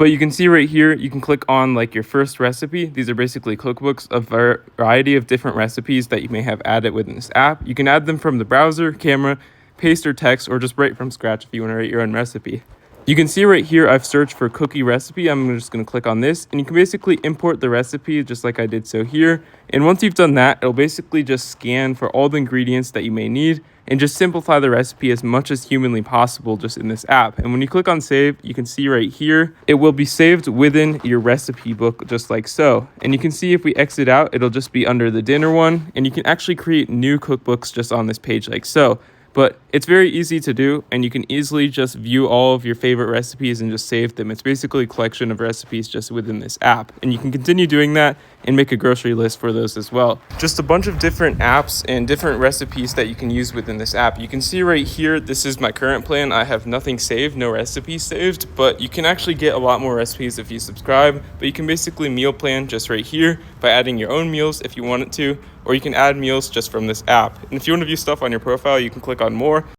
But you can see right here, you can click on like your first recipe. These are basically cookbooks, a variety of different recipes that you may have added within this app. You can add them from the browser, camera, paste or text, or just write from scratch if you want to write your own recipe. You can see right here, I've searched for cookie recipe. I'm just going to click on this, and you can basically import the recipe just like I did so here. And once you've done that, it'll basically just scan for all the ingredients that you may need and just simplify the recipe as much as humanly possible just in this app. And when you click on save, you can see right here, it will be saved within your recipe book just like so. And you can see if we exit out, it'll just be under the dinner one, and you can actually create new cookbooks just on this page like so. But it's very easy to do, and you can easily just view all of your favorite recipes and just save them. It's basically a collection of recipes just within this app, and you can continue doing that and make a grocery list for those as well. Just a bunch of different apps and different recipes that you can use within this app. You can see right here, this is my current plan. I have nothing saved, no recipes saved, but you can actually get a lot more recipes if you subscribe. But you can basically meal plan just right here by adding your own meals if you wanted to, or you can add meals just from this app. And if you want to view stuff on your profile, you can click on more.